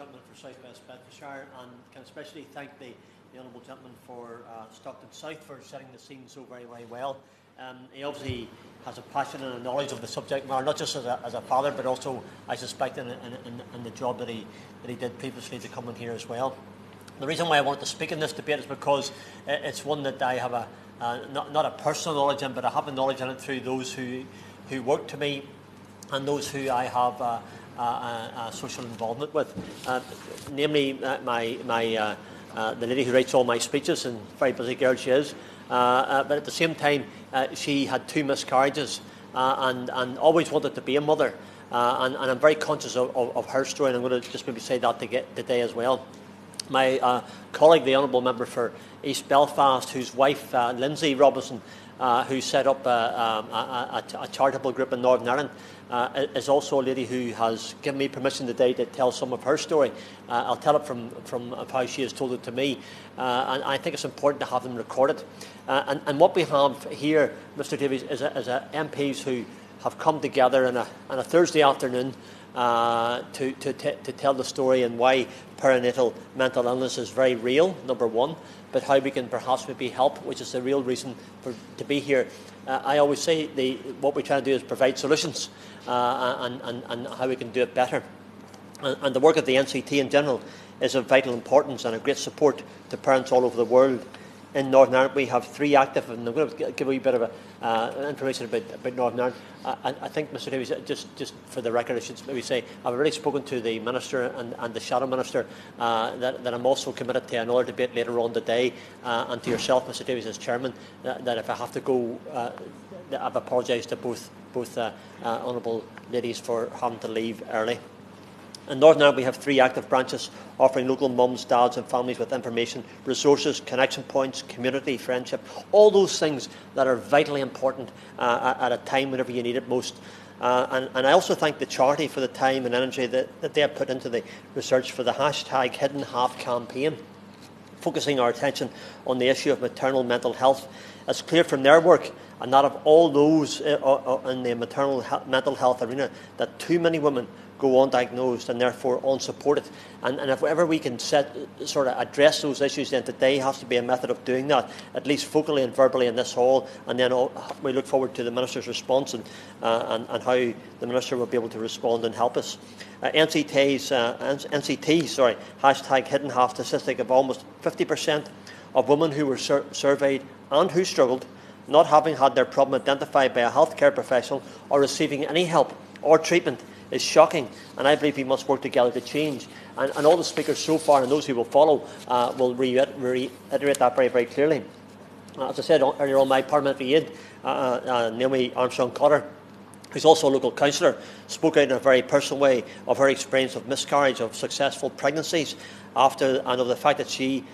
Gentleman for South West Bedfordshire, and can especially thank the Honourable Gentleman for Stockton South for setting the scene so very, very well. He obviously has a passion and a knowledge of the subject matter, not just as a father, but also, I suspect, in the job that he did previously to come in here as well. The reason why I wanted to speak in this debate is because it's one that I have not a personal knowledge in, but I have a knowledge in it through those who work to me and those who I have a social involvement with, namely the lady who writes all my speeches, and very busy girl she is. But at the same time, she had 2 miscarriages and always wanted to be a mother. And I'm very conscious of her story, and I'm going to just maybe say that today as well. My colleague, the Honourable Member for East Belfast, whose wife, Lindsay Robinson, who set up a charitable group in Northern Ireland, is also a lady who has given me permission today to tell some of her story. I'll tell it from how she has told it to me, and I think it's important to have them recorded. And what we have here, Mr. Davies, is MPs who have come together on a Thursday afternoon to tell the story and why perinatal mental illness is very real, number one, but how we can perhaps maybe help, which is the real reason to be here. I always say what we try to do is provide solutions and how we can do it better. And the work of the NCT in general is of vital importance and a great support to parents all over the world. In Northern Ireland, we have 3 active, and I'm going to give a wee bit of information about Northern Ireland. I think, Mr. Davies, just for the record, I should maybe say I've already spoken to the Minister and the Shadow Minister that I'm also committed to another debate later on today, and to yourself, Mr. Davies, as Chairman, that if I have to go, I've apologised to both honourable ladies for having to leave early. In Northern Ireland, we have 3 active branches offering local mums, dads and families with information, resources, connection points, community, friendship, all those things that are vitally important at a time whenever you need it most. And I also thank the charity for the time and energy that they have put into the research for the hashtag Hidden Half campaign, focusing our attention on the issue of maternal mental health. It's clear from their work and that of all those in the maternal mental health arena that too many women go undiagnosed and therefore unsupported. And if ever we can sort of address those issues, then today has to be a method of doing that, at least vocally and verbally in this hall. And then we look forward to the Minister's response and how the Minister will be able to respond and help us. NCT's hashtag Hidden Half statistic of almost 50% of women who were surveyed and who struggled, not having had their problem identified by a healthcare professional or receiving any help or treatment, is shocking, and I believe we must work together to change. And all the speakers so far and those who will follow will reiterate that very, very clearly. As I said earlier on, my parliamentary aide, Naomi Armstrong-Cotter, who's also a local councillor, spoke out in a very personal way of her experience of miscarriage, of successful pregnancies, and of the fact that she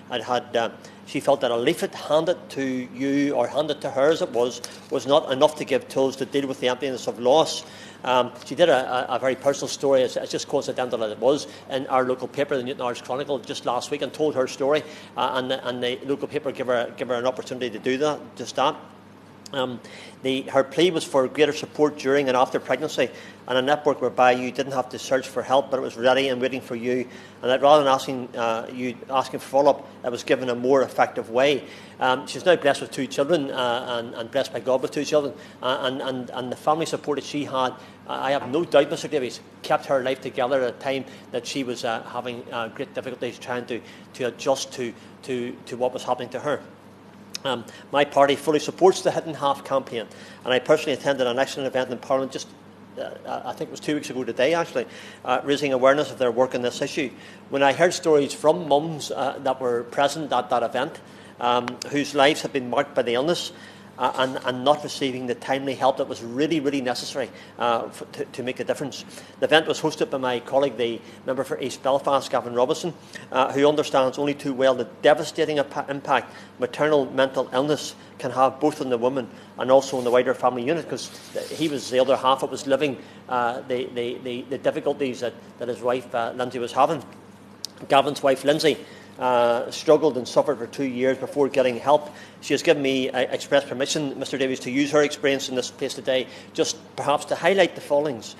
felt that a leaflet handed to you, or handed to her as it was not enough to give tools to deal with the emptiness of loss. She did a very personal story, it's just coincidental that it was, in our local paper, the Newton Irish Chronicle, just last week, and told her story, and the local paper gave her an opportunity to do that, just that. Her plea was for greater support during and after pregnancy, and a network whereby you didn't have to search for help, but it was ready and waiting for you, and that rather than asking for follow-up, it was given a more effective way. She's now blessed with 2 children, and blessed by God with 2 children, and the family support that she had, I have no doubt, Mr. Davies, kept her life together at a time that she was having great difficulties trying to adjust to what was happening to her. My party fully supports the Hidden Half campaign, and I personally attended an excellent event in Parliament just, I think it was 2 weeks ago today actually, raising awareness of their work on this issue. When I heard stories from mums that were present at that event, whose lives had been marked by the illness, and not receiving the timely help that was really, really necessary to make a difference. The event was hosted by my colleague, the Member for East Belfast, Gavin Robinson, who understands only too well the devastating impact maternal mental illness can have both on the woman and also on the wider family unit, because he was the other half that was living the difficulties that his wife, Lindsay, was having. Gavin's wife, Lindsay, struggled and suffered for 2 years before getting help. She has given me express permission, Mr Davies, to use her experience in this place today, just perhaps to highlight the feelings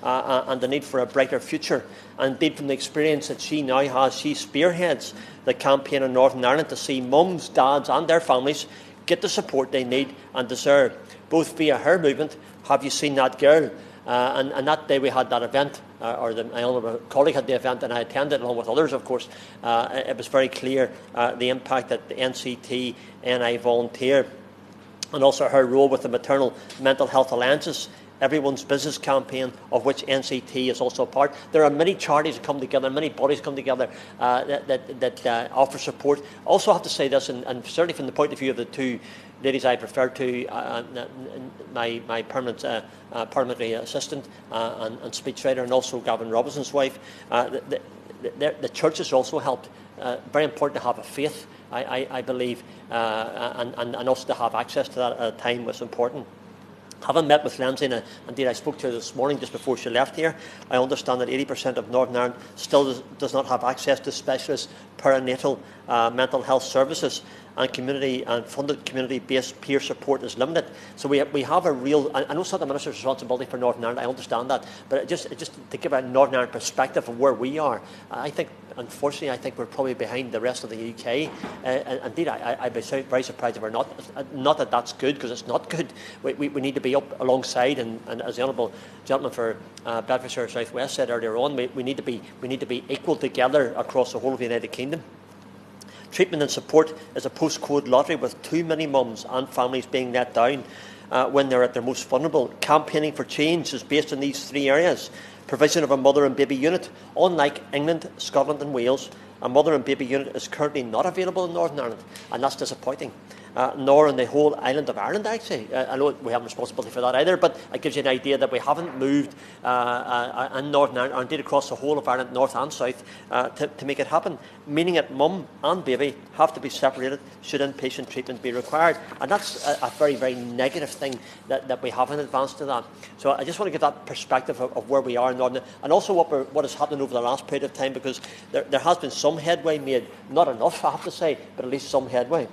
and the need for a brighter future. And indeed, from the experience that she now has, she spearheads the campaign in Northern Ireland to see mums, dads and their families get the support they need and deserve. Both via her movement, Have You Seen That Girl? And that day we had that event, my honourable colleague had the event, and I attended along with others, of course. It was very clear the impact that the NCT, NI Volunteer, and also her role with the Maternal Mental Health Alliances, Everyone's Business campaign, of which NCT is also a part. There are many charities that come together, many bodies come together that offer support. I also have to say this, and certainly from the point of view of the two ladies I referred to, my permanent parliamentary assistant and speechwriter, and also Gavin Robinson's wife, the church has also helped. Very important to have a faith, I believe, and also to have access to that at a time was important. Having met with Lindsay, and indeed I spoke to her this morning just before she left here, I understand that 80% of Northern Ireland still does not have access to specialist perinatal mental health services, and funded community-based peer support is limited. So we have a real. I know it's not the Minister's responsibility for Northern Ireland, I understand that, but just to give a Northern Ireland perspective of where we are, I think, unfortunately, we're probably behind the rest of the UK. Indeed, I'd be very surprised if we're not. Not that that's good, because it's not good. We need to be up alongside, and as the honourable gentleman for Bedfordshire South West said earlier on, we need to be equal together across the whole of the United Kingdom. Treatment and support is a postcode lottery, with too many mums and families being let down when they're at their most vulnerable. Campaigning for change is based on these three areas. Provision of a mother and baby unit. Unlike England, Scotland and Wales, a mother and baby unit is currently not available in Northern Ireland, and that's disappointing. Nor in the whole island of Ireland, actually. I know we have responsibility for that either, but it gives you an idea that we haven't moved in Northern Ireland, or indeed across the whole of Ireland, north and south, to make it happen. Meaning that mum and baby have to be separated should inpatient treatment be required. And that's a very, very negative thing that we haven't advanced to that. So I just want to give that perspective of where we are in Northern Ireland, and also what has happened over the last period of time, because there has been some headway made. Not enough, I have to say, but at least some headway.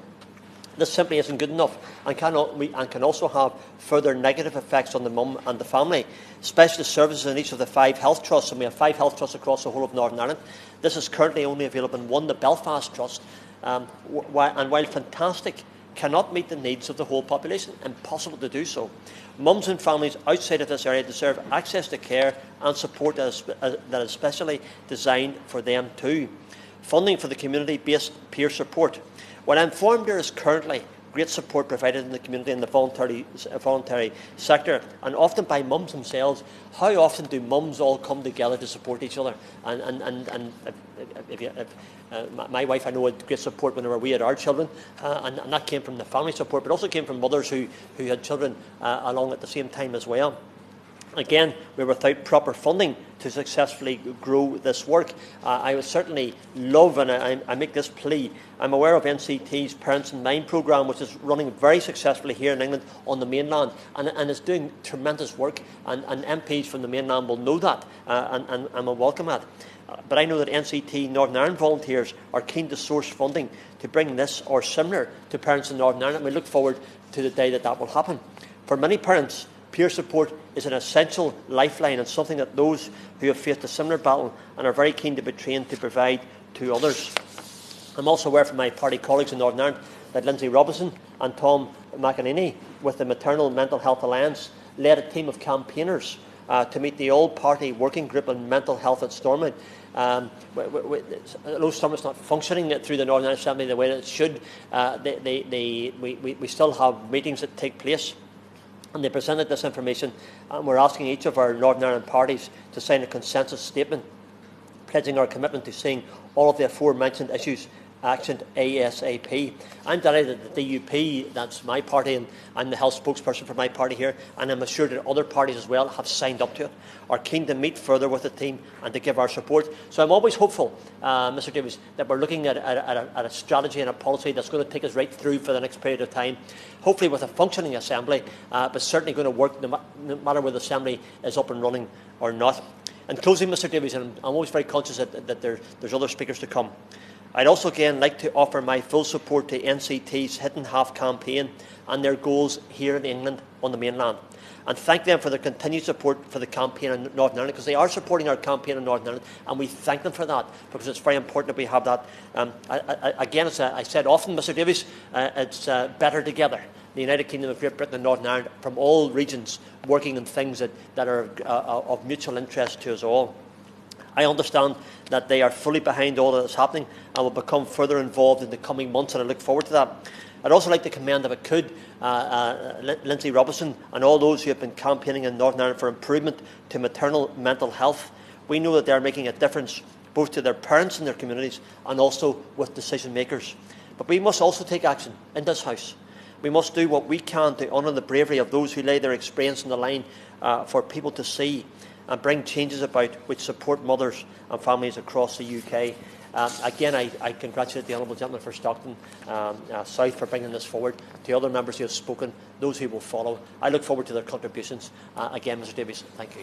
This simply isn't good enough, and can also have further negative effects on the mum and the family. Specialist services in each of the 5 health trusts, and we have 5 health trusts across the whole of Northern Ireland. This is currently only available in one, the Belfast Trust, and while fantastic, cannot meet the needs of the whole population. Impossible to do so. Mums and families outside of this area deserve access to care and support that is specially designed for them too. Funding for the community-based peer support. Well, I'm informed there is currently great support provided in the community in the voluntary sector, and often by mums themselves. How often do mums all come together to support each other? My wife, I know, had great support whenever we had our children, and that came from the family support, but also came from mothers who had children along at the same time as well. Again, we're without proper funding to successfully grow this work. I would certainly love, and I make this plea, I'm aware of NCT's Parents in Mind programme, which is running very successfully here in England on the mainland, and is doing tremendous work, and MPs from the mainland will know that, and will welcome that. But I know that NCT Northern Ireland volunteers are keen to source funding to bring this or similar to parents in Northern Ireland, and we look forward to the day that will happen. For many parents, peer support is an essential lifeline, and something that those who have faced a similar battle and are very keen to be trained to provide to others. I'm also aware from my party colleagues in Northern Ireland that Lindsay Robinson and Tom McEnany, with the Maternal Mental Health Alliance, led a team of campaigners to meet the all-party working group on mental health at Stormont. Although Stormont's not functioning through the Northern Ireland Assembly the way that it should, we still have meetings that take place. And they presented this information, and we're asking each of our Northern Ireland parties to sign a consensus statement pledging our commitment to seeing all of the aforementioned issues actioned ASAP. I'm delighted that the DUP, that's my party, and I'm the health spokesperson for my party here, and I'm assured that other parties as well have signed up to it, are keen to meet further with the team and to give our support. So I'm always hopeful, Mr Davies, that we're looking at a strategy and a policy that's going to take us right through for the next period of time, hopefully with a functioning Assembly, but certainly going to work no matter whether the Assembly is up and running or not. In closing, Mr Davies, and I'm always very conscious that there's other speakers to come, I'd also again like to offer my full support to NCT's Hidden Half campaign and their goals here in England on the mainland, and thank them for their continued support for the campaign in Northern Ireland, because they are supporting our campaign in Northern Ireland, and we thank them for that, because it's very important that we have that. Again, as I said often, Mr Davies, it's better together. The United Kingdom of Great Britain and Northern Ireland, from all regions, working on things that are of mutual interest to us all. I understand that they are fully behind all that is happening and will become further involved in the coming months, and I look forward to that. I'd also like to commend, if I could, Lindsay Robinson and all those who have been campaigning in Northern Ireland for improvement to maternal mental health. We know that they are making a difference both to their parents and their communities, and also with decision makers. But we must also take action in this House. We must do what we can to honour the bravery of those who lay their experience on the line for people to see, and bring changes about which support mothers and families across the UK. Again, I congratulate the Honourable Gentleman for Stockton South for bringing this forward, to other members who have spoken, those who will follow. I look forward to their contributions. Again, Mr Davies, thank you.